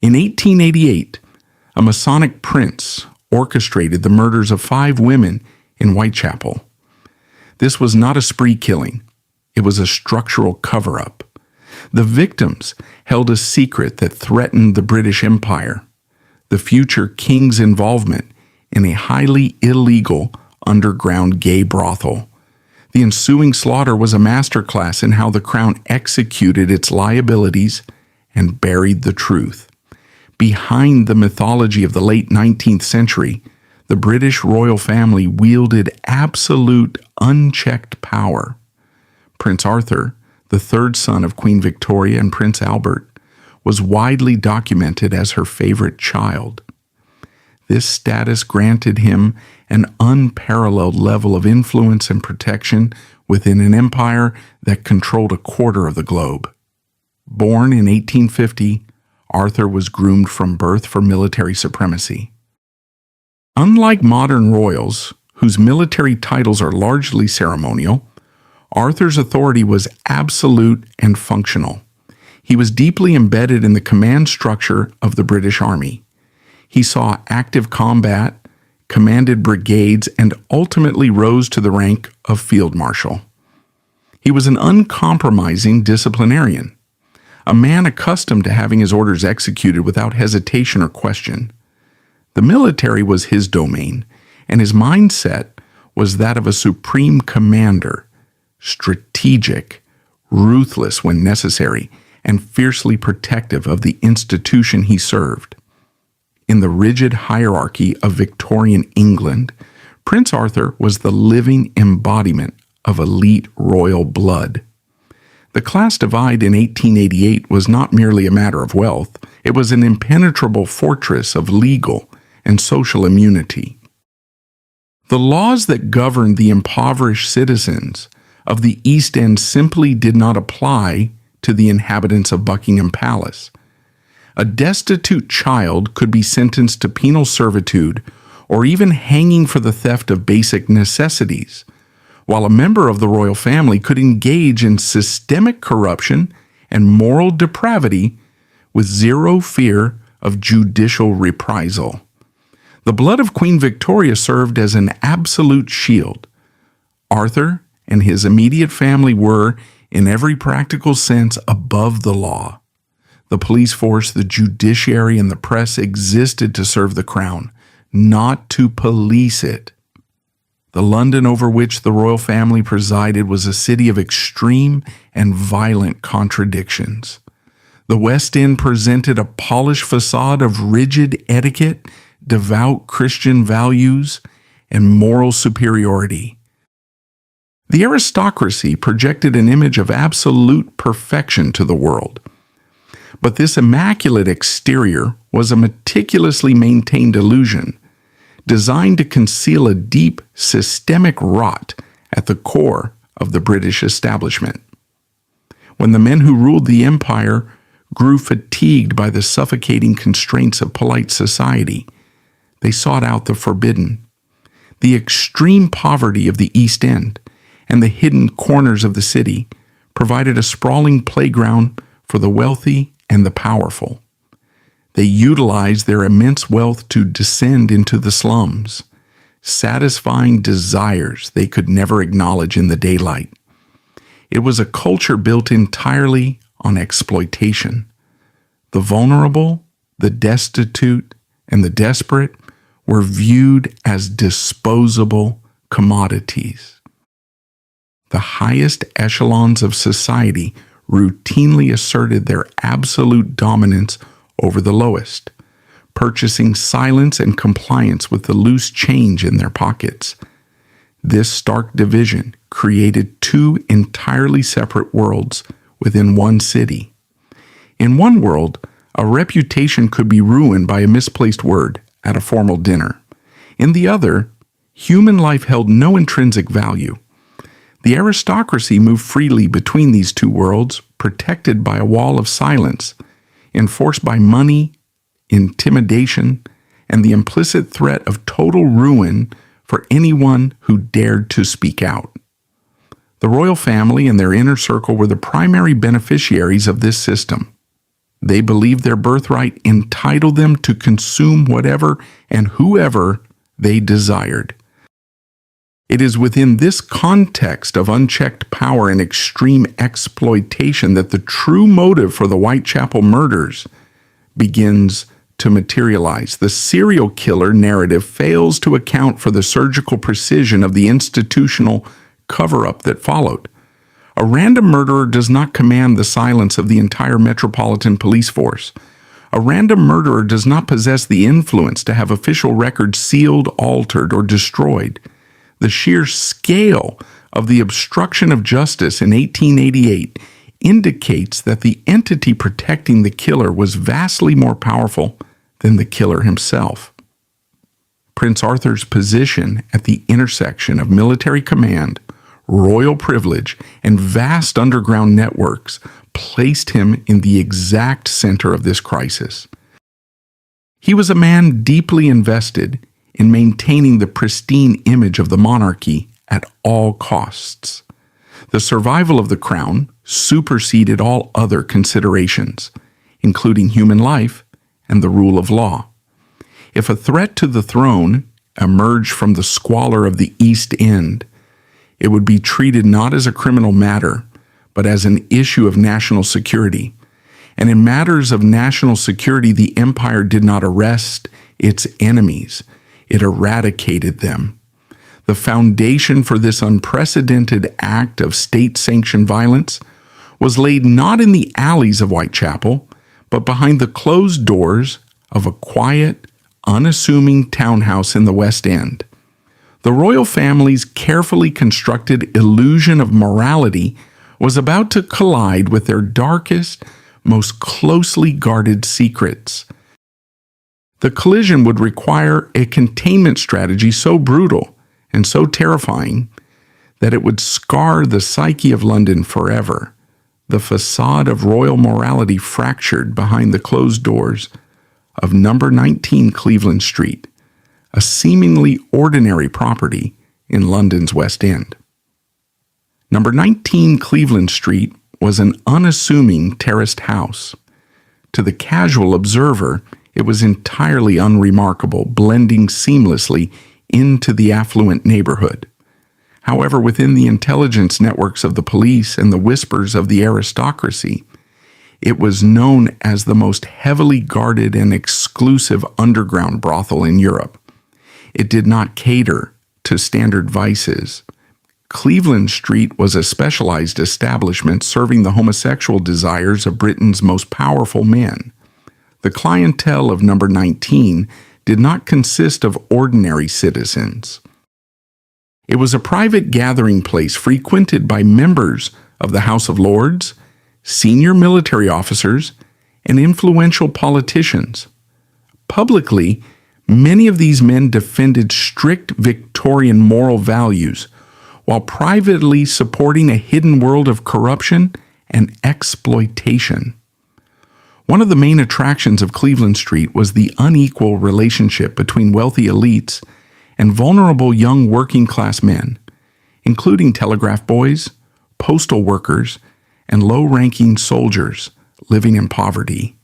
In 1888, a Masonic prince orchestrated the murders of 5 women in Whitechapel. This was not a spree killing. It was a structural cover-up. The victims held a secret that threatened the British Empire, the future king's involvement in a highly illegal underground gay brothel. The ensuing slaughter was a masterclass in how the crown executed its liabilities and buried the truth. Behind the mythology of the late 19th century, the British royal family wielded absolute, unchecked power. Prince Arthur, the third son of Queen Victoria and Prince Albert, was widely documented as her favorite child. This status granted him an unparalleled level of influence and protection within an empire that controlled a quarter of the globe. Born in 1850, Arthur was groomed from birth for military supremacy. Unlike modern royals, whose military titles are largely ceremonial, Arthur's authority was absolute and functional. He was deeply embedded in the command structure of the British Army. He saw active combat, commanded brigades, and ultimately rose to the rank of field marshal. He was an uncompromising disciplinarian, a man accustomed to having his orders executed without hesitation or question. The military was his domain, and his mindset was that of a supreme commander, strategic, ruthless when necessary, and fiercely protective of the institution he served. In the rigid hierarchy of Victorian England, Prince Arthur was the living embodiment of elite royal blood. The class divide in 1888 was not merely a matter of wealth, it was an impenetrable fortress of legal and social immunity. The laws that governed the impoverished citizens of the East End simply did not apply to the inhabitants of Buckingham Palace. A destitute child could be sentenced to penal servitude or even hanging for the theft of basic necessities, while a member of the royal family could engage in systemic corruption and moral depravity with zero fear of judicial reprisal. The blood of Queen Victoria served as an absolute shield. Arthur and his immediate family were, in every practical sense, above the law. The police force, the judiciary, and the press existed to serve the crown, not to police it. The London over which the royal family presided was a city of extreme and violent contradictions. The West End presented a polished facade of rigid etiquette, devout Christian values, and moral superiority. The aristocracy projected an image of absolute perfection to the world. But this immaculate exterior was a meticulously maintained illusion, designed to conceal a deep systemic rot at the core of the British establishment. When the men who ruled the empire grew fatigued by the suffocating constraints of polite society, they sought out the forbidden. The extreme poverty of the East End and the hidden corners of the city provided a sprawling playground for the wealthy and the powerful. They utilized their immense wealth to descend into the slums, satisfying desires they could never acknowledge in the daylight. It was a culture built entirely on exploitation. The vulnerable, the destitute, and the desperate were viewed as disposable commodities. The highest echelons of society routinely asserted their absolute dominance over the lowest, purchasing silence and compliance with the loose change in their pockets. This stark division created 2 entirely separate worlds within one city. In one world, a reputation could be ruined by a misplaced word at a formal dinner. In the other, human life held no intrinsic value. The aristocracy moved freely between these 2 worlds, protected by a wall of silence, enforced by money, intimidation, and the implicit threat of total ruin for anyone who dared to speak out. The royal family and their inner circle were the primary beneficiaries of this system. They believed their birthright entitled them to consume whatever and whoever they desired. It is within this context of unchecked power and extreme exploitation that the true motive for the Whitechapel murders begins to materialize. The serial killer narrative fails to account for the surgical precision of the institutional cover-up that followed. A random murderer does not command the silence of the entire Metropolitan Police Force. A random murderer does not possess the influence to have official records sealed, altered, or destroyed. The sheer scale of the obstruction of justice in 1888 indicates that the entity protecting the killer was vastly more powerful than the killer himself. Prince Arthur's position at the intersection of military command, royal privilege, and vast underground networks placed him in the exact center of this crisis. He was a man deeply invested in maintaining the pristine image of the monarchy at all costs. The survival of the crown superseded all other considerations, including human life and the rule of law. If a threat to the throne emerged from the squalor of the East End, it would be treated not as a criminal matter, but as an issue of national security. And in matters of national security, the empire did not arrest its enemies. It eradicated them. The foundation for this unprecedented act of state-sanctioned violence was laid not in the alleys of Whitechapel, but behind the closed doors of a quiet, unassuming townhouse in the West End. The royal family's carefully constructed illusion of morality was about to collide with their darkest, most closely guarded secrets. The collision would require a containment strategy so brutal and so terrifying that it would scar the psyche of London forever. The facade of royal morality fractured behind the closed doors of number 19 Cleveland Street, a seemingly ordinary property in London's West End. Number 19 Cleveland Street was an unassuming terraced house. To the casual observer, it was entirely unremarkable, blending seamlessly into the affluent neighborhood. However, within the intelligence networks of the police and the whispers of the aristocracy, it was known as the most heavily guarded and exclusive underground brothel in Europe. It did not cater to standard vices. Cleveland Street was a specialized establishment serving the homosexual desires of Britain's most powerful men. The clientele of number 19 did not consist of ordinary citizens. It was a private gathering place frequented by members of the House of Lords, senior military officers, and influential politicians. Publicly, many of these men defended strict Victorian moral values, while privately supporting a hidden world of corruption and exploitation. One of the main attractions of Cleveland Street was the unequal relationship between wealthy elites and vulnerable young working-class men, including telegraph boys, postal workers, and low-ranking soldiers living in poverty.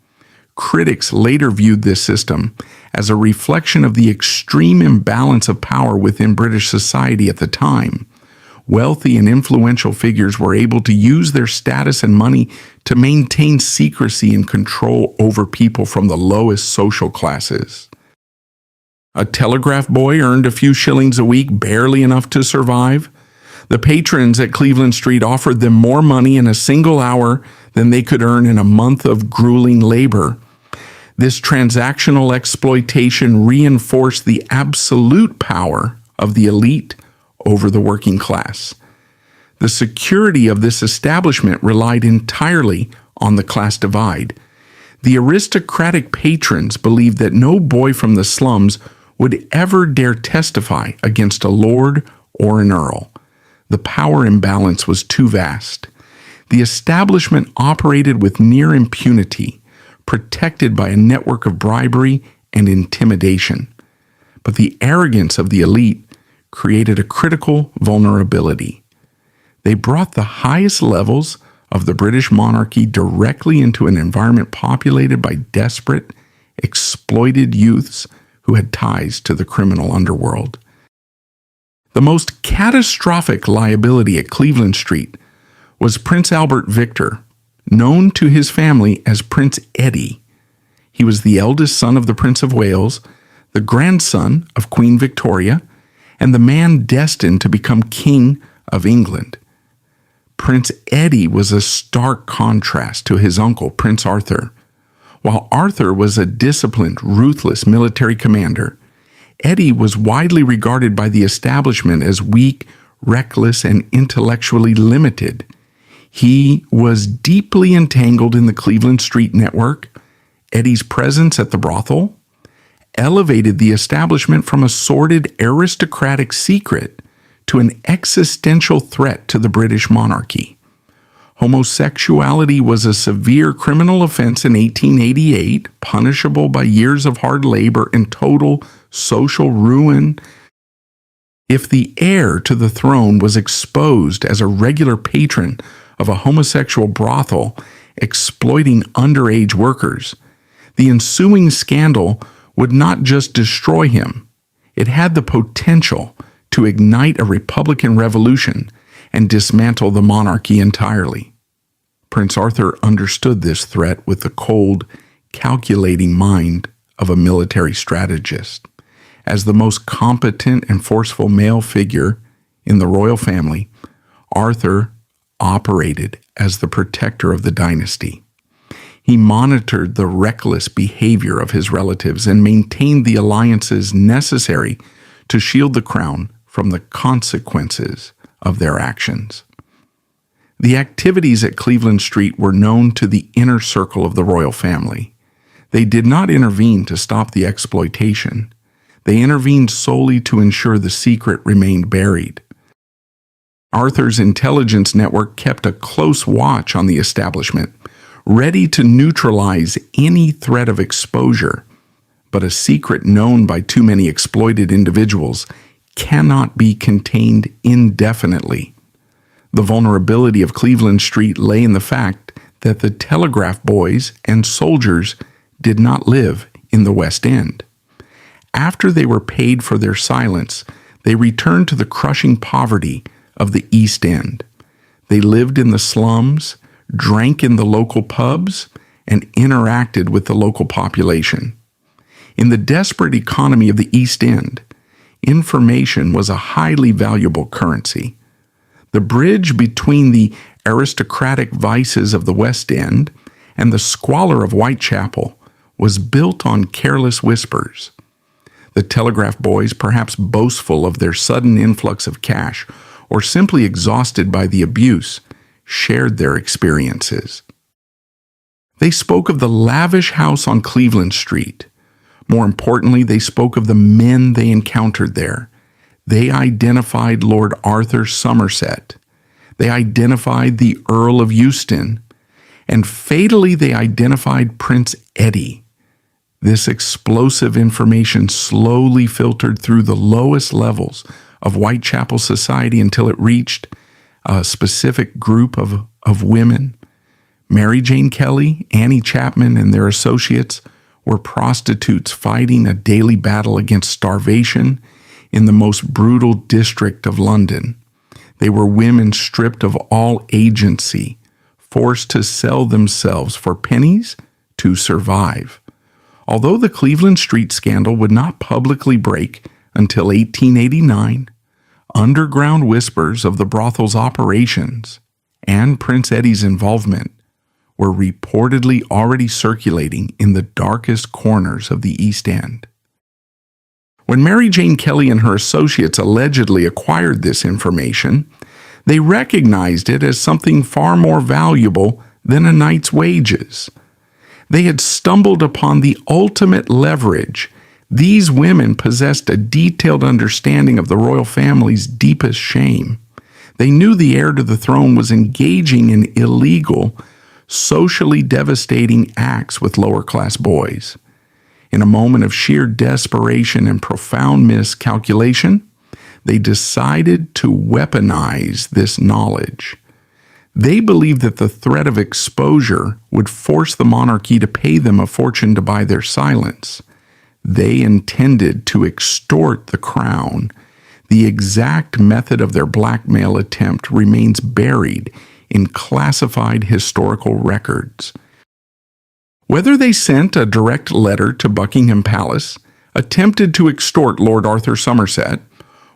Critics later viewed this system as a reflection of the extreme imbalance of power within British society at the time. Wealthy and influential figures were able to use their status and money to maintain secrecy and control over people from the lowest social classes. A telegraph boy earned a few shillings a week, barely enough to survive. The patrons at Cleveland Street offered them more money in a single hour than they could earn in a month of grueling labor. This transactional exploitation reinforced the absolute power of the elite over the working class. The security of this establishment relied entirely on the class divide. The aristocratic patrons believed that no boy from the slums would ever dare testify against a lord or an earl. The power imbalance was too vast. The establishment operated with near impunity, protected by a network of bribery and intimidation. But the arrogance of the elite created a critical vulnerability. They brought the highest levels of the British monarchy directly into an environment populated by desperate, exploited youths who had ties to the criminal underworld. The most catastrophic liability at Cleveland Street was Prince Albert Victor, known to his family as Prince Eddie. He was the eldest son of the Prince of Wales, the grandson of Queen Victoria, and the man destined to become King of England. Prince Eddie was a stark contrast to his uncle, Prince Arthur. While Arthur was a disciplined, ruthless military commander, Eddie was widely regarded by the establishment as weak, reckless, and intellectually limited. He was deeply entangled in the Cleveland Street network. Eddie's presence at the brothel elevated the establishment from a sordid aristocratic secret to an existential threat to the British monarchy. Homosexuality was a severe criminal offense in 1888, punishable by years of hard labor and total social ruin. If the heir to the throne was exposed as a regular patron of a homosexual brothel exploiting underage workers, the ensuing scandal would not just destroy him, it had the potential to ignite a Republican revolution and dismantle the monarchy entirely. Prince Arthur understood this threat with the cold, calculating mind of a military strategist. As the most competent and forceful male figure in the royal family, Arthur operated as the protector of the dynasty. He monitored the reckless behavior of his relatives and maintained the alliances necessary to shield the crown from the consequences of their actions. The activities at Cleveland Street were known to the inner circle of the royal family. They did not intervene to stop the exploitation. They intervened solely to ensure the secret remained buried. Arthur's intelligence network kept a close watch on the establishment, ready to neutralize any threat of exposure. But a secret known by too many exploited individuals cannot be contained indefinitely. The vulnerability of Cleveland Street lay in the fact that the telegraph boys and soldiers did not live in the West End. After they were paid for their silence, they returned to the crushing poverty of the East End. They lived in the slums, drank in the local pubs, and interacted with the local population. In the desperate economy of the East End, information was a highly valuable currency. The bridge between the aristocratic vices of the West End and the squalor of Whitechapel was built on careless whispers. The telegraph boys, perhaps boastful of their sudden influx of cash or simply exhausted by the abuse, shared their experiences. They spoke of the lavish house on Cleveland Street. More importantly, they spoke of the men they encountered there. They identified Lord Arthur Somerset. They identified the Earl of Euston. And fatally, they identified Prince Eddie. This explosive information slowly filtered through the lowest levels of Whitechapel society until it reached a specific group of women. Mary Jane Kelly, Annie Chapman, and their associates were prostitutes fighting a daily battle against starvation in the most brutal district of London. They were women stripped of all agency, forced to sell themselves for pennies to survive. Although the Cleveland Street scandal would not publicly break until 1889, underground whispers of the brothel's operations and Prince Eddie's involvement were reportedly already circulating in the darkest corners of the East End. When Mary Jane Kelly and her associates allegedly acquired this information, they recognized it as something far more valuable than a night's wages. They had stumbled upon the ultimate leverage. These women possessed a detailed understanding of the royal family's deepest shame. They knew the heir to the throne was engaging in illegal, socially devastating acts with lower-class boys. In a moment of sheer desperation and profound miscalculation, they decided to weaponize this knowledge. They believed that the threat of exposure would force the monarchy to pay them a fortune to buy their silence. They intended to extort the crown. The exact method of their blackmail attempt remains buried in classified historical records. Whether they sent a direct letter to Buckingham Palace, attempted to extort Lord Arthur Somerset,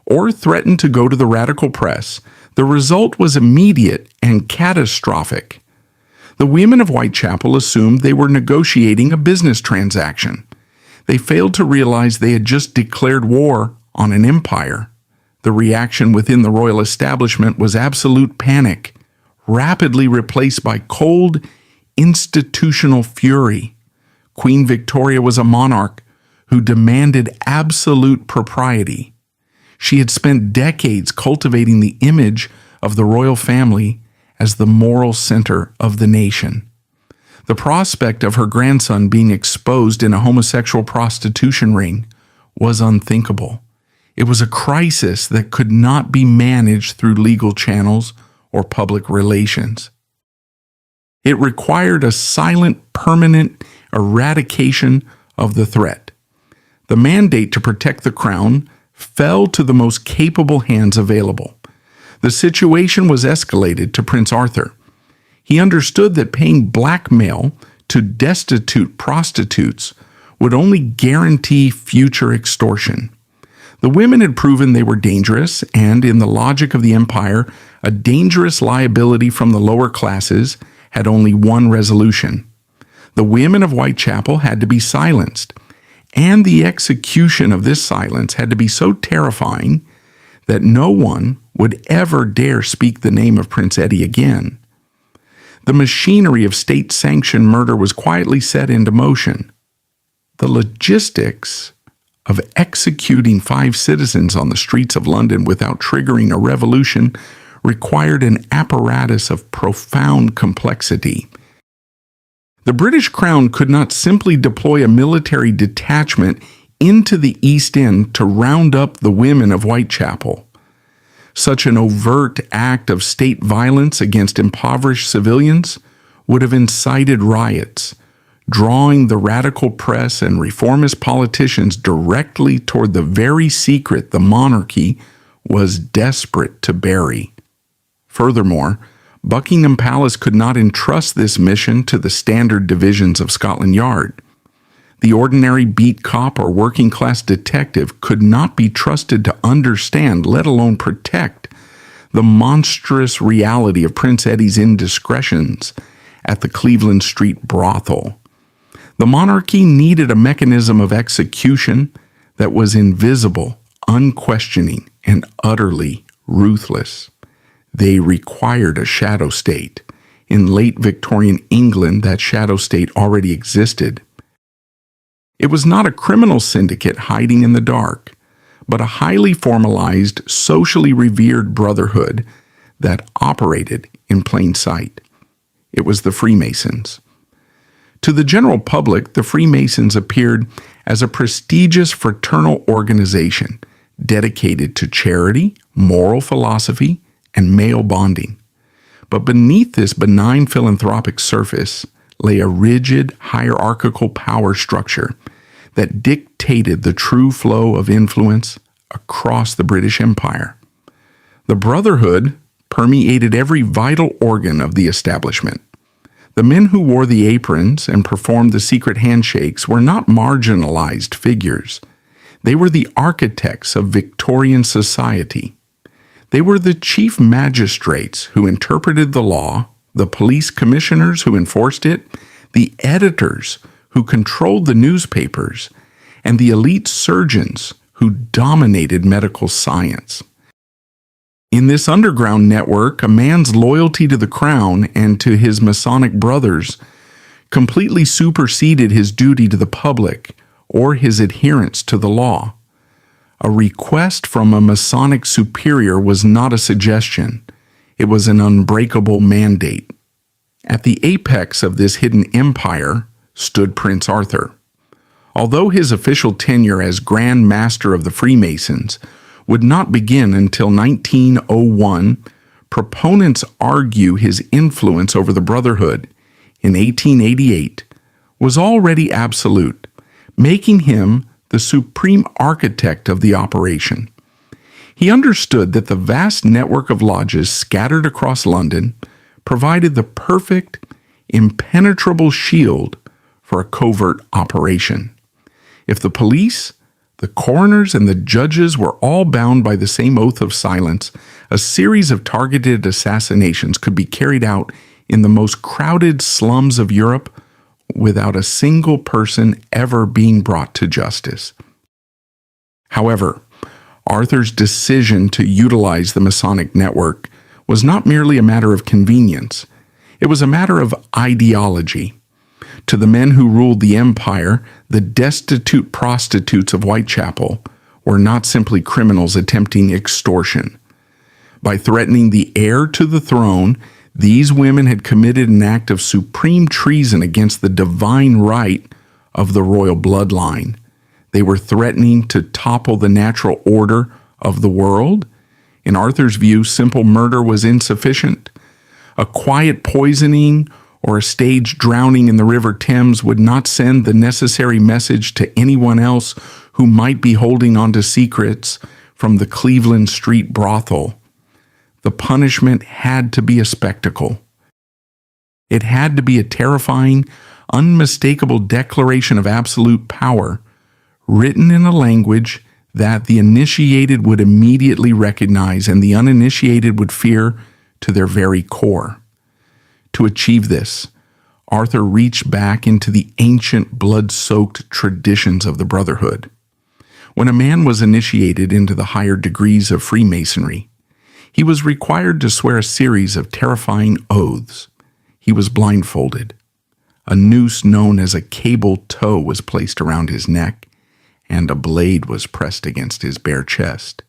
or threatened to go to the radical press, the result was immediate and catastrophic. The women of Whitechapel assumed they were negotiating a business transaction. They failed to realize they had just declared war on an empire. The reaction within the royal establishment was absolute panic, rapidly replaced by cold, institutional fury. Queen Victoria was a monarch who demanded absolute propriety. She had spent decades cultivating the image of the royal family as the moral center of the nation. The prospect of her grandson being exposed in a homosexual prostitution ring was unthinkable. It was a crisis that could not be managed through legal channels or public relations. It required a silent, permanent eradication of the threat. The mandate to protect the crown fell to the most capable hands available. The situation was escalated to Prince Arthur. He understood that paying blackmail to destitute prostitutes would only guarantee future extortion. The women had proven they were dangerous, and in the logic of the empire, a dangerous liability from the lower classes had only one resolution. The women of Whitechapel had to be silenced, and the execution of this silence had to be so terrifying that no one would ever dare speak the name of Prince Eddie again. The machinery of state-sanctioned murder was quietly set into motion. The logistics of executing 5 citizens on the streets of London without triggering a revolution required an apparatus of profound complexity. The British Crown could not simply deploy a military detachment into the East End to round up the women of Whitechapel. Such an overt act of state violence against impoverished civilians would have incited riots, drawing the radical press and reformist politicians directly toward the very secret the monarchy was desperate to bury. Furthermore, Buckingham Palace could not entrust this mission to the standard divisions of Scotland Yard. The ordinary beat cop or working-class detective could not be trusted to understand, let alone protect, the monstrous reality of Prince Eddie's indiscretions at the Cleveland Street brothel. The monarchy needed a mechanism of execution that was invisible, unquestioning, and utterly ruthless. They required a shadow state. In late Victorian England, that shadow state already existed. It was not a criminal syndicate hiding in the dark, but a highly formalized, socially revered brotherhood that operated in plain sight. It was the Freemasons. To the general public, the Freemasons appeared as a prestigious fraternal organization dedicated to charity, moral philosophy, and male bonding. But beneath this benign philanthropic surface lay a rigid, hierarchical power structure that dictated the true flow of influence across the British Empire. The Brotherhood permeated every vital organ of the establishment. The men who wore the aprons and performed the secret handshakes were not marginalized figures. They were the architects of Victorian society. They were the chief magistrates who interpreted the law, the police commissioners who enforced it, the editors who controlled the newspapers, and the elite surgeons who dominated medical science. In this underground network, a man's loyalty to the crown and to his Masonic brothers completely superseded his duty to the public or his adherence to the law. A request from a Masonic superior was not a suggestion. It was an unbreakable mandate. At the apex of this hidden empire stood Prince Arthur. Although his official tenure as Grand Master of the Freemasons would not begin until 1901, Proponents argue his influence over the Brotherhood in 1888 was already absolute, making him the supreme architect of the operation. He understood that the vast network of lodges scattered across London provided the perfect, impenetrable shield for a covert operation. If the police, the coroners, and the judges were all bound by the same oath of silence, a series of targeted assassinations could be carried out in the most crowded slums of Europe without a single person ever being brought to justice. However, Arthur's decision to utilize the Masonic network was not merely a matter of convenience. It was a matter of ideology. To the men who ruled the empire, the destitute prostitutes of Whitechapel were not simply criminals attempting extortion. By threatening the heir to the throne, these women had committed an act of supreme treason against the divine right of the royal bloodline. They were threatening to topple the natural order of the world. In Arthur's view, simple murder was insufficient. A quiet poisoning or a staged drowning in the River Thames would not send the necessary message to anyone else who might be holding on to secrets from the Cleveland Street brothel. The punishment had to be a spectacle. It had to be a terrifying, unmistakable declaration of absolute power, written in a language that the initiated would immediately recognize and the uninitiated would fear to their very core. To achieve this, Arthur reached back into the ancient blood-soaked traditions of the Brotherhood. When a man was initiated into the higher degrees of Freemasonry, he was required to swear a series of terrifying oaths. He was blindfolded. A noose known as a cable tow was placed around his neck, and a blade was pressed against his bare chest.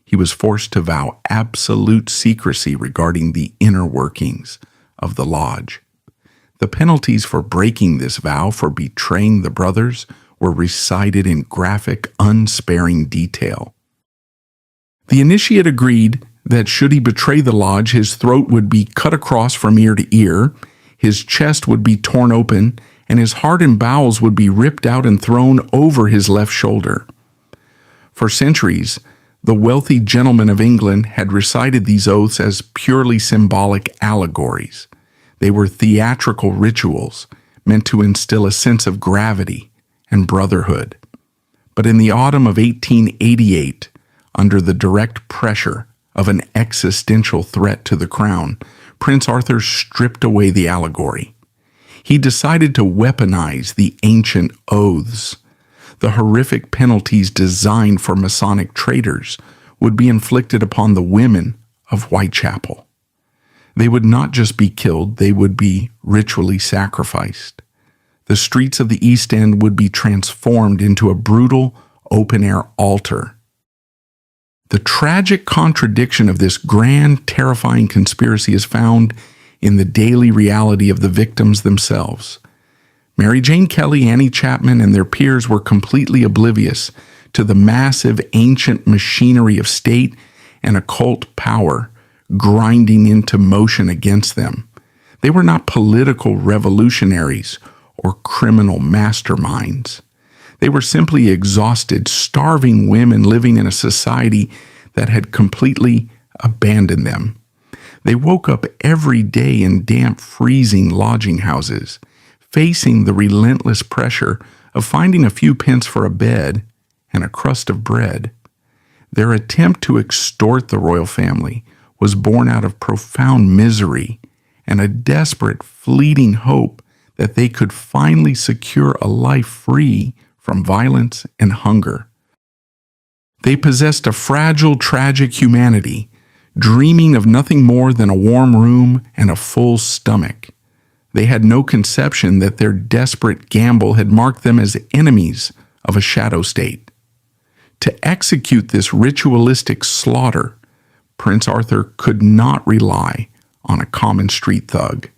He was forced to vow absolute secrecy regarding the inner workings of the lodge. The penalties for breaking this vow, for betraying the brothers, were recited in graphic, unsparing detail. The initiate agreed that should he betray the lodge, his throat would be cut across from ear to ear, his chest would be torn open, and his heart and bowels would be ripped out and thrown over his left shoulder. For centuries, the wealthy gentlemen of England had recited these oaths as purely symbolic allegories. They were theatrical rituals meant to instill a sense of gravity and brotherhood. But in the autumn of 1888, under the direct pressure of an existential threat to the crown, Prince Arthur stripped away the allegory. He decided to weaponize the ancient oaths. The horrific penalties designed for Masonic traitors would be inflicted upon the women of Whitechapel. They would not just be killed, they would be ritually sacrificed. The streets of the East End would be transformed into a brutal, open-air altar. The tragic contradiction of this grand, terrifying conspiracy is found in the daily reality of the victims themselves. Mary Jane Kelly, Annie Chapman, and their peers were completely oblivious to the massive ancient machinery of state and occult power grinding into motion against them. They were not political revolutionaries or criminal masterminds. They were simply exhausted, starving women living in a society that had completely abandoned them. They woke up every day in damp, freezing lodging houses, facing the relentless pressure of finding a few pence for a bed and a crust of bread. Their attempt to extort the royal family was born out of profound misery and a desperate, fleeting hope that they could finally secure a life free from violence and hunger. They possessed a fragile, tragic humanity, dreaming of nothing more than a warm room and a full stomach. They had no conception that their desperate gamble had marked them as enemies of a shadow state. To execute this ritualistic slaughter, Prince Arthur could not rely on a common street thug.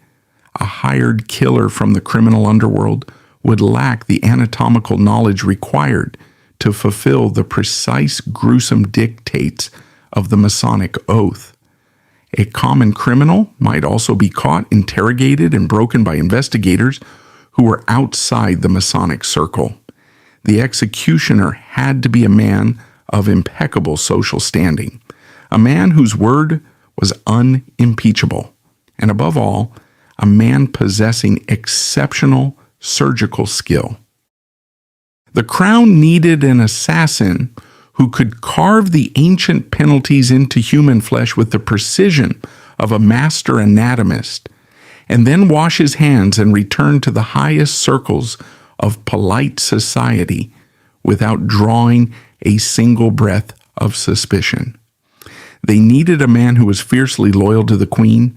A hired killer from the criminal underworld would lack the anatomical knowledge required to fulfill the precise, gruesome dictates of the Masonic oath. A common criminal might also be caught, interrogated, and broken by investigators who were outside the Masonic circle. The executioner had to be a man of impeccable social standing, a man whose word was unimpeachable, and above all, a man possessing exceptional surgical skill. The crown needed an assassin who could carve the ancient penalties into human flesh with the precision of a master anatomist, and then wash his hands and return to the highest circles of polite society without drawing a single breath of suspicion. They needed a man who was fiercely loyal to the Queen,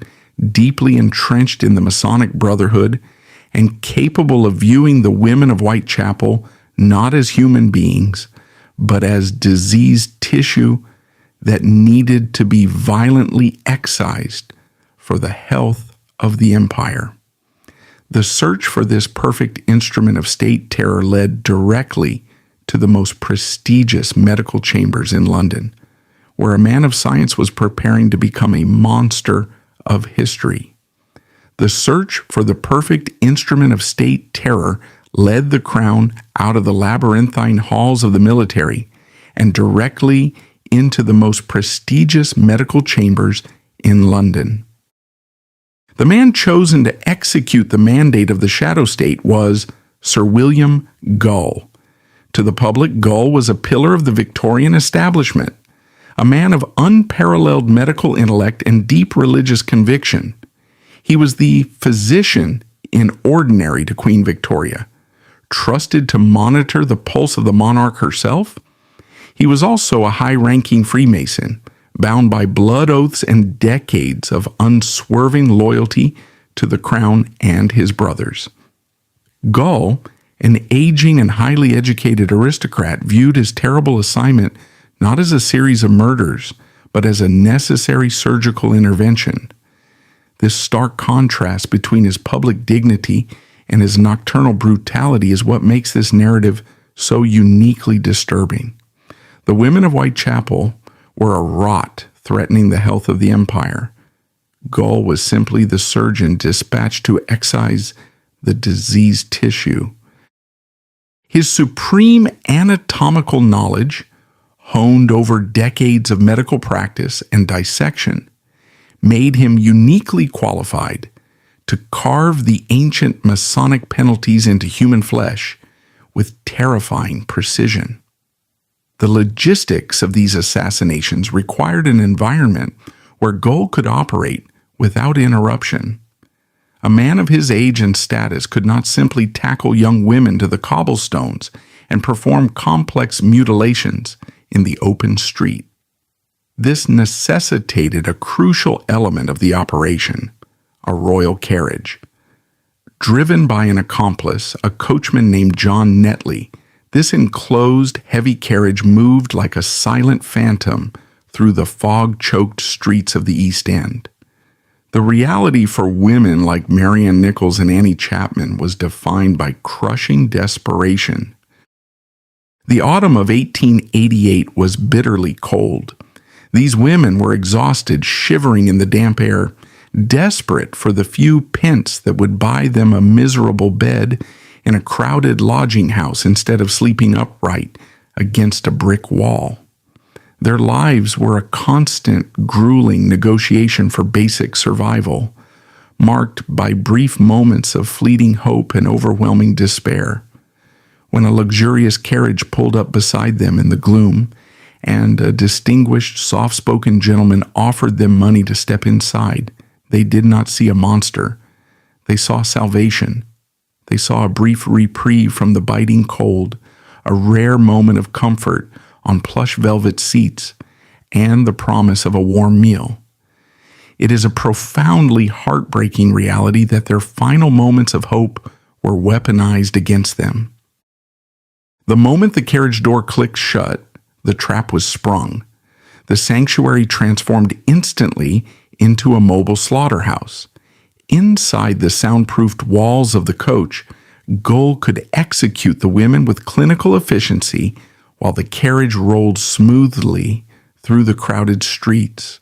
deeply entrenched in the Masonic Brotherhood, and capable of viewing the women of Whitechapel not as human beings, but as diseased tissue that needed to be violently excised for the health of the empire. The search for this perfect instrument of state terror led directly to the most prestigious medical chambers in London, where a man of science was preparing to become a monster of history. The search for the perfect instrument of state terror led the crown out of the labyrinthine halls of the military and directly into the most prestigious medical chambers in London. The man chosen to execute the mandate of the shadow state was Sir William Gull. To the public, Gull was a pillar of the Victorian establishment, a man of unparalleled medical intellect and deep religious conviction. He was the physician in ordinary to Queen Victoria, trusted to monitor the pulse of the monarch herself. He was also a high-ranking Freemason, bound by blood oaths and decades of unswerving loyalty to the crown and his brothers. Gull, an aging and highly educated aristocrat, viewed his terrible assignment not as a series of murders, but as a necessary surgical intervention. This stark contrast between his public dignity and his nocturnal brutality is what makes this narrative so uniquely disturbing. The women of Whitechapel were a rot threatening the health of the empire. Gull was simply the surgeon dispatched to excise the diseased tissue. His supreme anatomical knowledge, honed over decades of medical practice and dissection, made him uniquely qualified to carve the ancient Masonic penalties into human flesh with terrifying precision. The logistics of these assassinations required an environment where Gull could operate without interruption. A man of his age and status could not simply tackle young women to the cobblestones and perform complex mutilations in the open street. This necessitated a crucial element of the operation, a royal carriage. Driven by an accomplice, a coachman named John Netley, this enclosed heavy carriage moved like a silent phantom through the fog-choked streets of the East End. The reality for women like Marianne Nichols and Annie Chapman was defined by crushing desperation. The autumn of 1888 was bitterly cold. These women were exhausted, shivering in the damp air, desperate for the few pence that would buy them a miserable bed in a crowded lodging house instead of sleeping upright against a brick wall. Their lives were a constant, grueling negotiation for basic survival, marked by brief moments of fleeting hope and overwhelming despair. When a luxurious carriage pulled up beside them in the gloom, and a distinguished, soft-spoken gentleman offered them money to step inside, they did not see a monster. They saw salvation. They saw a brief reprieve from the biting cold, a rare moment of comfort on plush velvet seats, and the promise of a warm meal. It is a profoundly heartbreaking reality that their final moments of hope were weaponized against them. The moment the carriage door clicked shut, the trap was sprung. The sanctuary transformed instantly into a mobile slaughterhouse. Inside the soundproofed walls of the coach, Gull could execute the women with clinical efficiency while the carriage rolled smoothly through the crowded streets.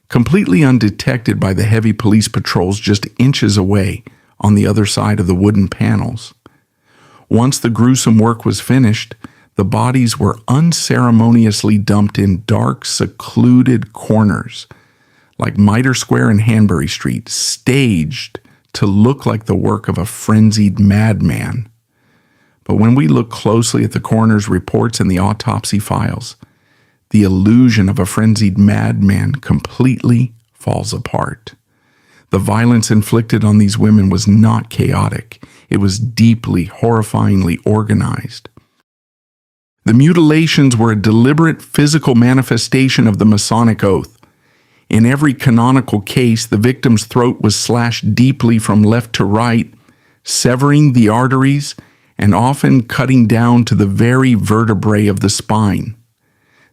completely undetected by the heavy police patrols just inches away on the other side of the wooden panels. Once the gruesome work was finished, the bodies were unceremoniously dumped in dark, secluded corners, like Mitre Square and Hanbury Street, staged to look like the work of a frenzied madman. But when we look closely at the coroner's reports and the autopsy files, the illusion of a frenzied madman completely falls apart. The violence inflicted on these women was not chaotic. It was deeply, horrifyingly organized. The mutilations were a deliberate physical manifestation of the Masonic oath. In every canonical case, the victim's throat was slashed deeply from left to right, severing the arteries and often cutting down to the very vertebrae of the spine.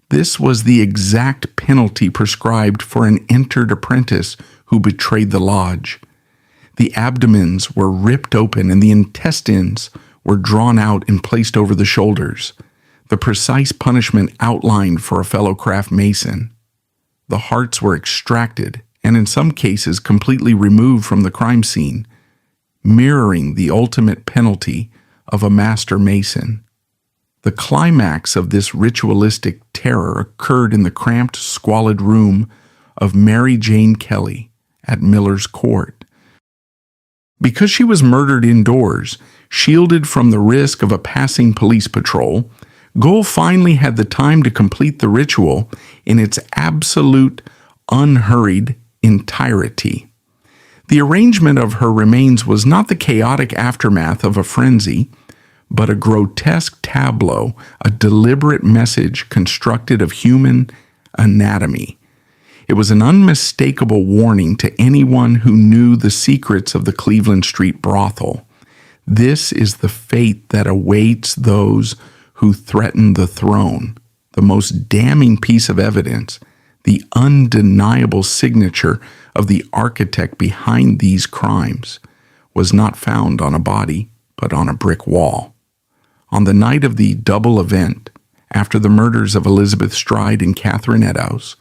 This was the exact penalty prescribed for an entered apprentice who betrayed the lodge. The abdomens were ripped open and the intestines were drawn out and placed over the shoulders, the precise punishment outlined for a fellow craft mason. The hearts were extracted and in some cases completely removed from the crime scene, mirroring the ultimate penalty of a master mason. The climax of this ritualistic terror occurred in the cramped, squalid room of Mary Jane Kelly at Miller's Court. Because she was murdered indoors, shielded from the risk of a passing police patrol, Gohl finally had the time to complete the ritual in its absolute, unhurried entirety. The arrangement of her remains was not the chaotic aftermath of a frenzy, but a grotesque tableau, a deliberate message constructed of human anatomy. It was an unmistakable warning to anyone who knew the secrets of the Cleveland Street brothel. This is the fate that awaits those who threaten the throne. The most damning piece of evidence, the undeniable signature of the architect behind these crimes, was not found on a body, but on a brick wall. On the night of the double event, after the murders of Elizabeth Stride and Catherine Eddowes,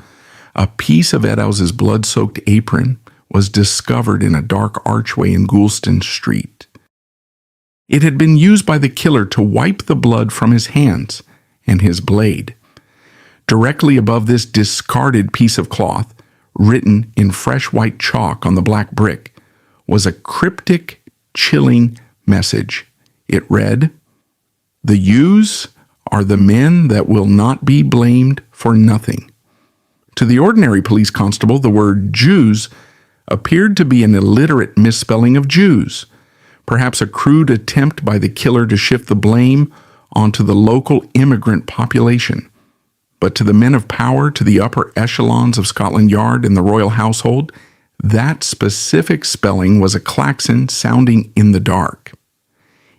a piece of Eddowes' blood-soaked apron was discovered in a dark archway in Goulston Street. It had been used by the killer to wipe the blood from his hands and his blade. Directly above this discarded piece of cloth, written in fresh white chalk on the black brick, was a cryptic, chilling message. It read, "The Jews are the men that will not be blamed for nothing." To the ordinary police constable, the word Jews appeared to be an illiterate misspelling of Jews, perhaps a crude attempt by the killer to shift the blame onto the local immigrant population. But to the men of power, to the upper echelons of Scotland Yard and the royal household, that specific spelling was a klaxon sounding in the dark.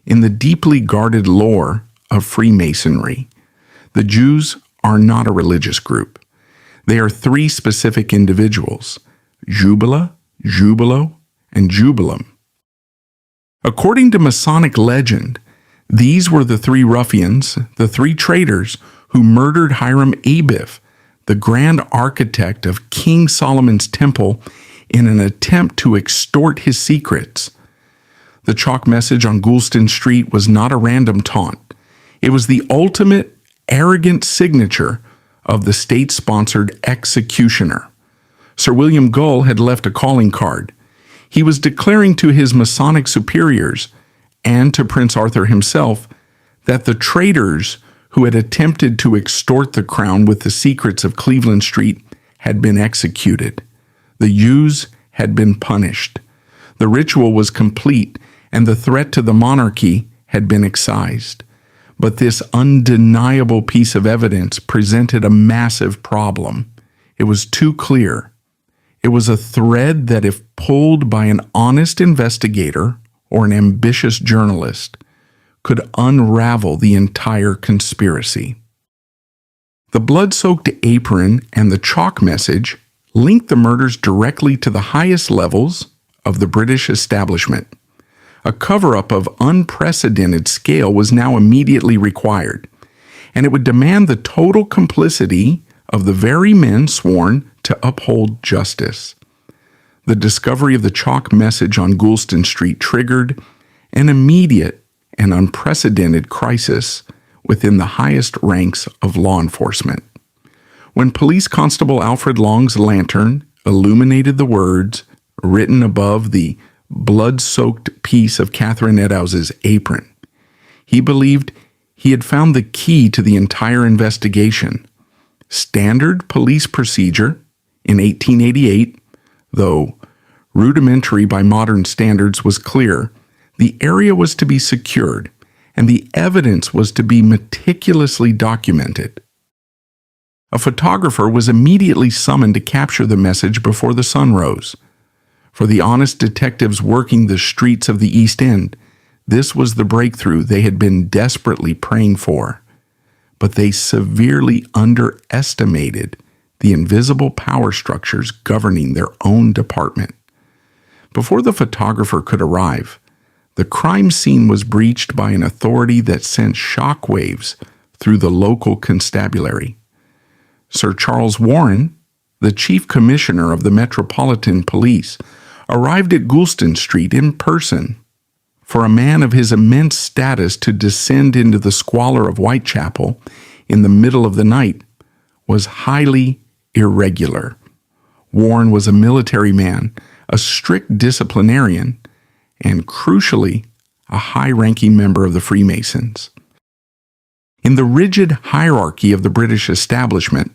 In the deeply guarded lore of Freemasonry, the Jews are not a religious group. They are three specific individuals: Jubila, Jubilo, and Jubilum. According to Masonic legend, these were the three ruffians, the three traitors who murdered Hiram Abiff, the grand architect of King Solomon's temple, in an attempt to extort his secrets. The chalk message on Goulston Street was not a random taunt. It was the ultimate arrogant signature of the state-sponsored executioner. Sir William Gull had left a calling card. He was declaring to his Masonic superiors and to Prince Arthur himself that the traitors who had attempted to extort the crown with the secrets of Cleveland Street had been executed. The Jews had been punished. The ritual was complete, and the threat to the monarchy had been excised. But this undeniable piece of evidence presented a massive problem. It was too clear. It was a thread that, if pulled by an honest investigator or an ambitious journalist, could unravel the entire conspiracy. The blood-soaked apron and the chalk message linked the murders directly to the highest levels of the British establishment. A cover-up of unprecedented scale was now immediately required, and it would demand the total complicity of the very men sworn to uphold justice. The discovery of the chalk message on Goulston Street triggered an immediate and unprecedented crisis within the highest ranks of law enforcement. When Police Constable Alfred Long's lantern illuminated the words written above the blood-soaked piece of Catherine Edhouse's apron, he believed he had found the key to the entire investigation. Standard police procedure in 1888, though rudimentary by modern standards, was clear. The area was to be secured, and the evidence was to be meticulously documented. A photographer was immediately summoned to capture the message before the sun rose. For the honest detectives working the streets of the East End, this was the breakthrough they had been desperately praying for. But they severely underestimated the invisible power structures governing their own department. Before the photographer could arrive, the crime scene was breached by an authority that sent shockwaves through the local constabulary. Sir Charles Warren, the chief commissioner of the Metropolitan Police, arrived at Goulston Street in person. For a man of his immense status to descend into the squalor of Whitechapel in the middle of the night was highly irregular. Warren was a military man, a strict disciplinarian, and crucially, a high-ranking member of the Freemasons. In the rigid hierarchy of the British establishment,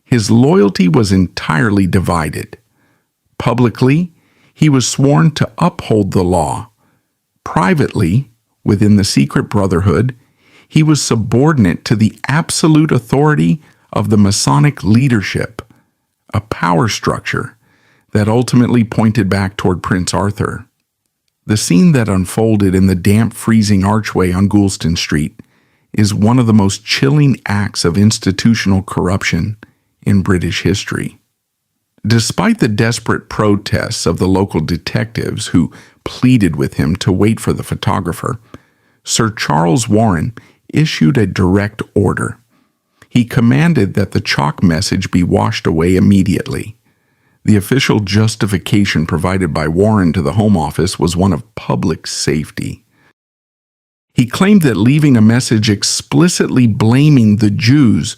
his loyalty was entirely divided. Publicly, he was sworn to uphold the law. Privately, within the secret brotherhood, he was subordinate to the absolute authority of the Masonic leadership, a power structure that ultimately pointed back toward Prince Arthur. The scene that unfolded in the damp, freezing archway on Goulston Street is one of the most chilling acts of institutional corruption in British history. Despite the desperate protests of the local detectives who pleaded with him to wait for the photographer, Sir Charles Warren issued a direct order. He commanded that the chalk message be washed away immediately. The official justification provided by Warren to the Home Office was one of public safety. He claimed that leaving a message explicitly blaming the Jews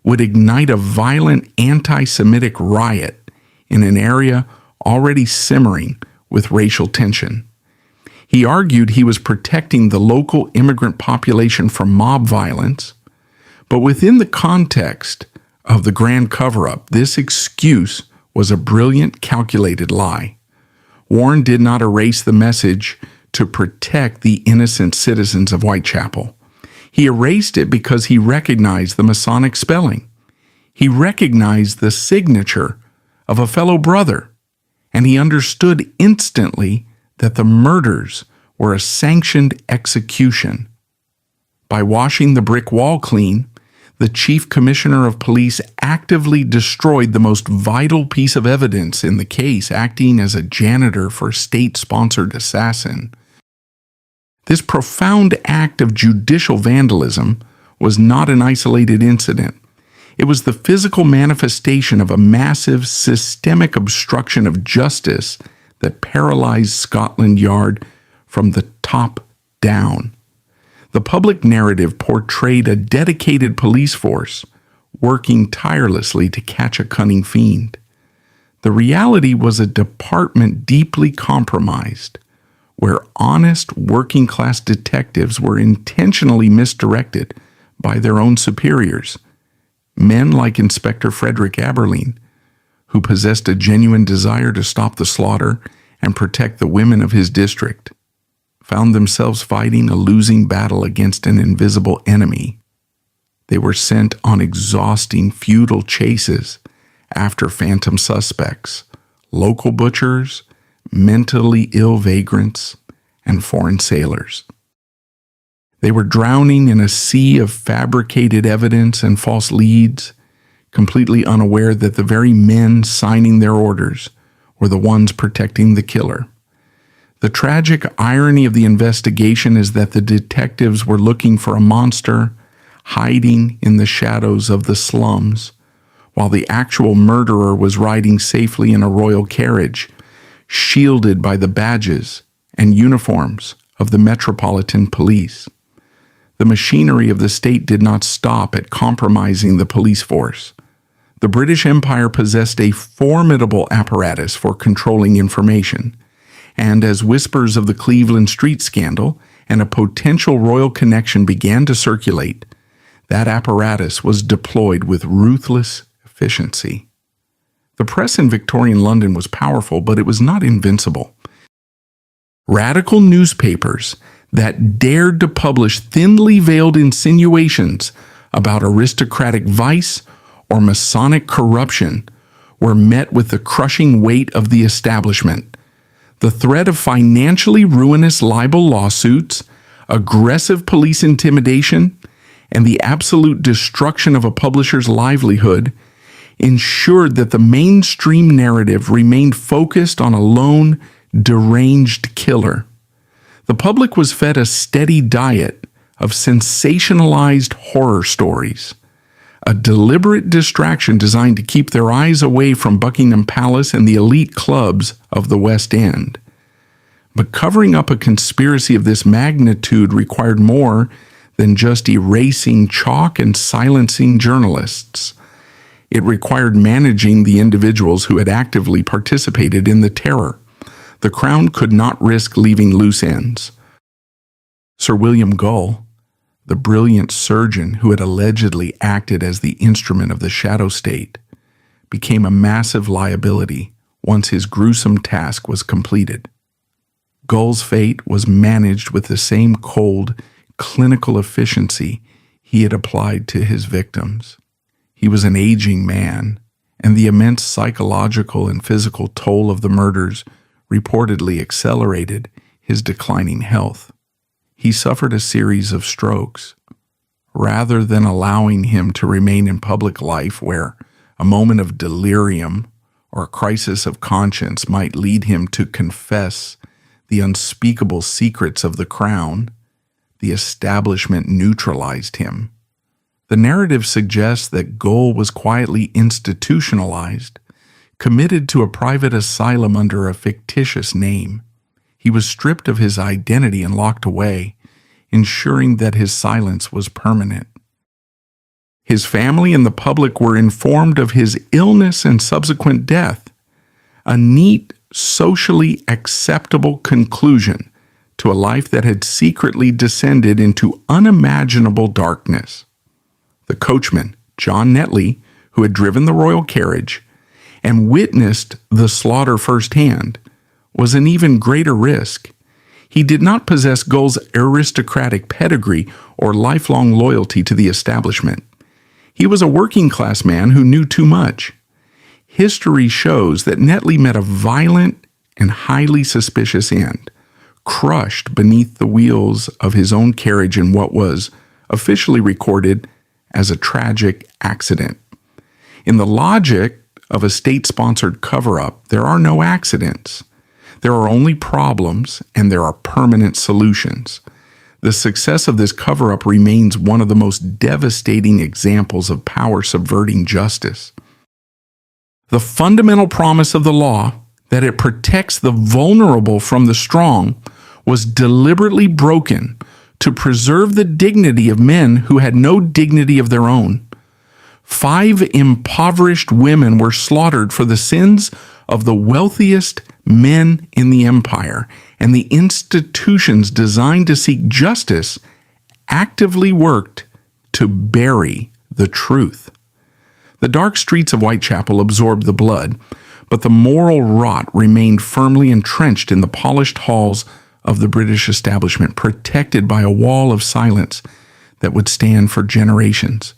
would ignite a violent anti-Semitic riot in an area already simmering with racial tension. He argued he was protecting the local immigrant population from mob violence, but within the context of the grand cover-up, this excuse was a brilliant, calculated lie. Warren did not erase the message to protect the innocent citizens of Whitechapel. He erased it because he recognized the Masonic spelling. He recognized the signature of a fellow brother, and he understood instantly that the murders were a sanctioned execution. By washing the brick wall clean, the chief commissioner of police actively destroyed the most vital piece of evidence in the case, acting as a janitor for a state-sponsored assassin. This profound act of judicial vandalism was not an isolated incident. It was the physical manifestation of a massive systemic obstruction of justice that paralyzed Scotland Yard from the top down. The public narrative portrayed a dedicated police force working tirelessly to catch a cunning fiend. The reality was a department deeply compromised, where honest working-class detectives were intentionally misdirected by their own superiors. Men like Inspector Frederick Aberline, who possessed a genuine desire to stop the slaughter and protect the women of his district, found themselves fighting a losing battle against an invisible enemy. They were sent on exhausting, futile chases after phantom suspects, local butchers, mentally ill vagrants, and foreign sailors. They were drowning in a sea of fabricated evidence and false leads, completely unaware that the very men signing their orders were the ones protecting the killer. The tragic irony of the investigation is that the detectives were looking for a monster hiding in the shadows of the slums, while the actual murderer was riding safely in a royal carriage, shielded by the badges and uniforms of the Metropolitan Police. The machinery of the state did not stop at compromising the police force. The British Empire possessed a formidable apparatus for controlling information, and as whispers of the Cleveland Street scandal and a potential royal connection began to circulate, that apparatus was deployed with ruthless efficiency. The press in Victorian London was powerful, but it was not invincible. Radical newspapers that dared to publish thinly veiled insinuations about aristocratic vice or Masonic corruption were met with the crushing weight of the establishment. The threat of financially ruinous libel lawsuits, aggressive police intimidation, and the absolute destruction of a publisher's livelihood ensured that the mainstream narrative remained focused on a lone, deranged killer. The public was fed a steady diet of sensationalized horror stories, a deliberate distraction designed to keep their eyes away from Buckingham Palace and the elite clubs of the West End. But covering up a conspiracy of this magnitude required more than just erasing chalk and silencing journalists. It required managing the individuals who had actively participated in the terror. The Crown could not risk leaving loose ends. Sir William Gull, the brilliant surgeon who had allegedly acted as the instrument of the shadow state, became a massive liability once his gruesome task was completed. Gull's fate was managed with the same cold, clinical efficiency he had applied to his victims. He was an aging man, and the immense psychological and physical toll of the murders reportedly accelerated his declining health. He suffered a series of strokes. Rather than allowing him to remain in public life where a moment of delirium or a crisis of conscience might lead him to confess the unspeakable secrets of the Crown, the establishment neutralized him. The narrative suggests that Gull was quietly institutionalized, committed to a private asylum under a fictitious name. He was stripped of his identity and locked away, ensuring that his silence was permanent. His family and the public were informed of his illness and subsequent death, a neat, socially acceptable conclusion to a life that had secretly descended into unimaginable darkness. The coachman, John Netley, who had driven the royal carriage and witnessed the slaughter firsthand, was an even greater risk. He did not possess Gull's aristocratic pedigree or lifelong loyalty to the establishment. He was a working-class man who knew too much. History shows that Netley met a violent and highly suspicious end, crushed beneath the wheels of his own carriage in what was officially recorded as a tragic accident. In the logic of a state-sponsored cover-up, there are no accidents. There are only problems, and there are permanent solutions. The success of this cover-up remains one of the most devastating examples of power subverting justice. The fundamental promise of the law, that it protects the vulnerable from the strong, was deliberately broken to preserve the dignity of men who had no dignity of their own. 5 impoverished women were slaughtered for the sins of the wealthiest men in the empire, and the institutions designed to seek justice actively worked to bury the truth. The dark streets of Whitechapel absorbed the blood, but the moral rot remained firmly entrenched in the polished halls of the British establishment, protected by a wall of silence that would stand for generations.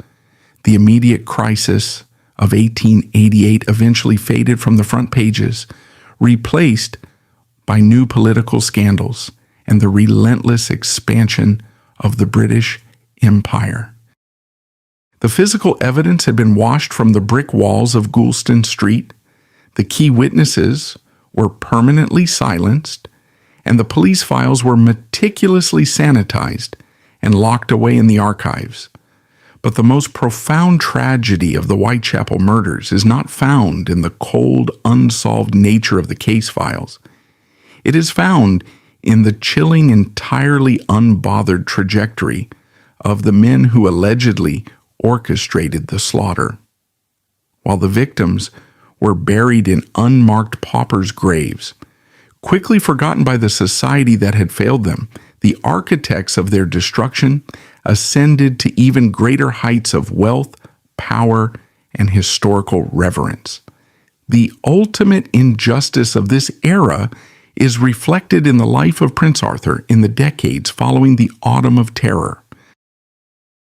The immediate crisis of 1888 eventually faded from the front pages, replaced by new political scandals and the relentless expansion of the British Empire. The physical evidence had been washed from the brick walls of Goulston Street, the key witnesses were permanently silenced, and the police files were meticulously sanitized and locked away in the archives. But the most profound tragedy of the Whitechapel murders is not found in the cold, unsolved nature of the case files. It is found in the chilling, entirely unbothered trajectory of the men who allegedly orchestrated the slaughter. While the victims were buried in unmarked paupers' graves, quickly forgotten by the society that had failed them, the architects of their destruction ascended to even greater heights of wealth, power, and historical reverence. The ultimate injustice of this era is reflected in the life of Prince Arthur in the decades following the Autumn of Terror.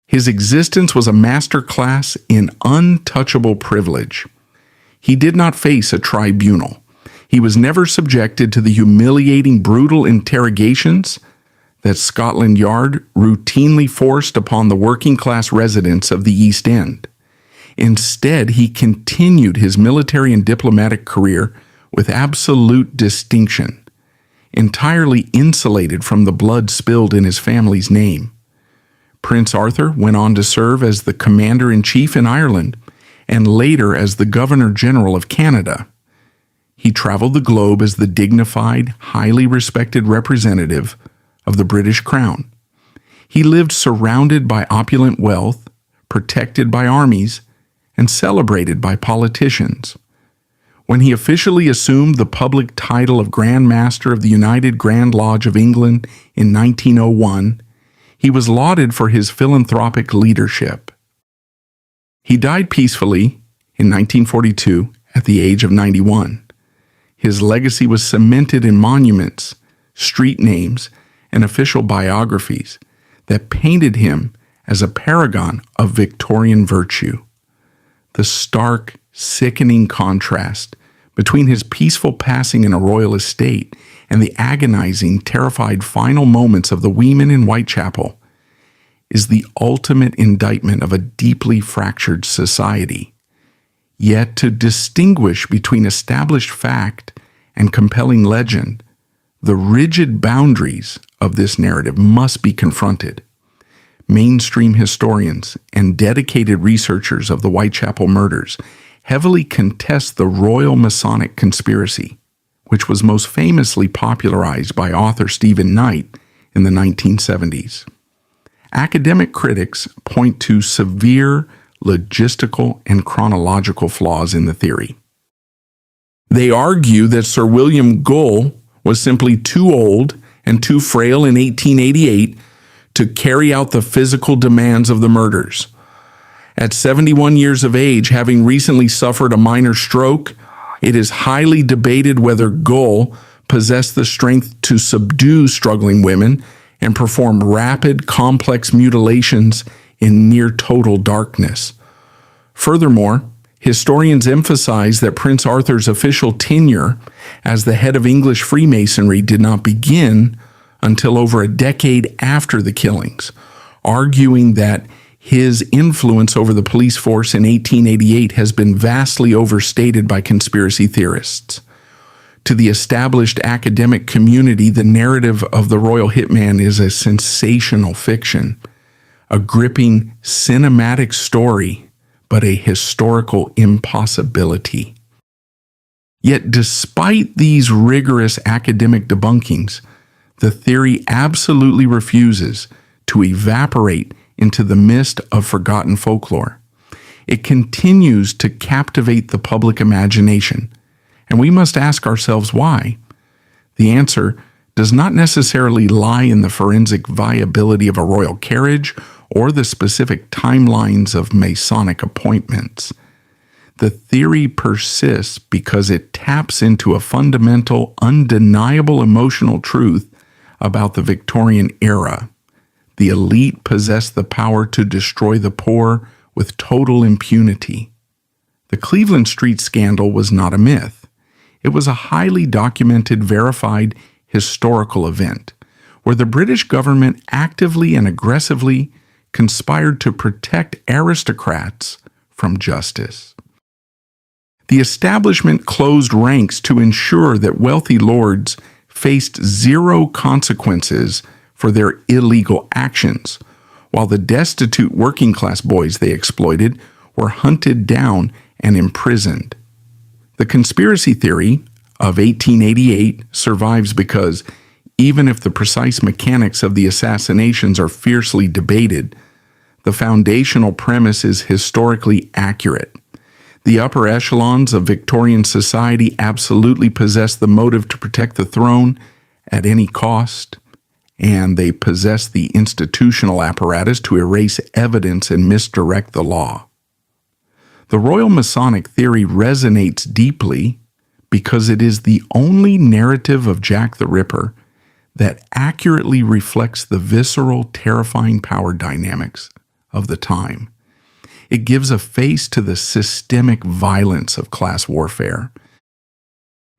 His existence was a masterclass in untouchable privilege. He did not face a tribunal. He was never subjected to the humiliating, brutal interrogations that Scotland Yard routinely forced upon the working-class residents of the East End. Instead, he continued his military and diplomatic career with absolute distinction, entirely insulated from the blood spilled in his family's name. Prince Arthur went on to serve as the Commander-in-Chief in Ireland and later as the Governor-General of Canada. He traveled the globe as the dignified, highly respected representative of the British Crown. He lived surrounded by opulent wealth, protected by armies, and celebrated by politicians. When he officially assumed the public title of Grand Master of the United Grand Lodge of England in 1901, he was lauded for his philanthropic leadership. He died peacefully in 1942 at the age of 91. His legacy was cemented in monuments, street names, and official biographies that painted him as a paragon of Victorian virtue. The stark, sickening contrast between his peaceful passing in a royal estate and the agonizing, terrified final moments of the women in Whitechapel is the ultimate indictment of a deeply fractured society. Yet to distinguish between established fact and compelling legend, the rigid boundaries of this narrative must be confronted. Mainstream historians and dedicated researchers of the Whitechapel murders heavily contest the Royal Masonic conspiracy, which was most famously popularized by author Stephen Knight in the 1970s. Academic critics point to severe logistical and chronological flaws in the theory. They argue that Sir William Gull was simply too old and too frail in 1888 to carry out the physical demands of the murders. At 71 years of age, having recently suffered a minor stroke, it is highly debated whether Gull possessed the strength to subdue struggling women and perform rapid, complex mutilations in near total darkness. Furthermore, historians emphasize that Prince Arthur's official tenure as the head of English Freemasonry did not begin until over a decade after the killings, arguing that his influence over the police force in 1888 has been vastly overstated by conspiracy theorists. To the established academic community, the narrative of the royal hitman is a sensational fiction, a gripping cinematic story, but a historical impossibility. Yet despite these rigorous academic debunkings, the theory absolutely refuses to evaporate into the mist of forgotten folklore. It continues to captivate the public imagination, and we must ask ourselves why. The answer does not necessarily lie in the forensic viability of a royal carriage or the specific timelines of Masonic appointments. The theory persists because it taps into a fundamental, undeniable emotional truth about the Victorian era. The elite possessed the power to destroy the poor with total impunity. The Cleveland Street scandal was not a myth. It was a highly documented, verified historical event where the British government actively and aggressively conspired to protect aristocrats from justice. The establishment closed ranks to ensure that wealthy lords faced zero consequences for their illegal actions, while the destitute working class boys they exploited were hunted down and imprisoned. The conspiracy theory of 1888 survives because, even if the precise mechanics of the assassinations are fiercely debated, the foundational premise is historically accurate. The upper echelons of Victorian society absolutely possessed the motive to protect the throne at any cost, and they possessed the institutional apparatus to erase evidence and misdirect the law. The Royal Masonic theory resonates deeply because it is the only narrative of Jack the Ripper that accurately reflects the visceral, terrifying power dynamics of the time. It gives a face to the systemic violence of class warfare.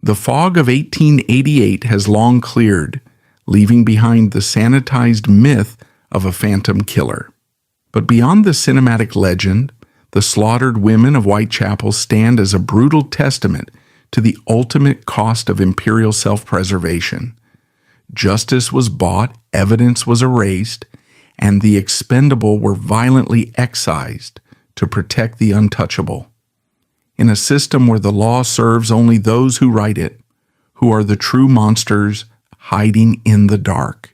The fog of 1888 has long cleared, leaving behind the sanitized myth of a phantom killer. But beyond the cinematic legend, the slaughtered women of Whitechapel stand as a brutal testament to the ultimate cost of imperial self-preservation. Justice was bought, evidence was erased, and the expendable were violently excised to protect the untouchable. In a system where the law serves only those who write it, who are the true monsters hiding in the dark.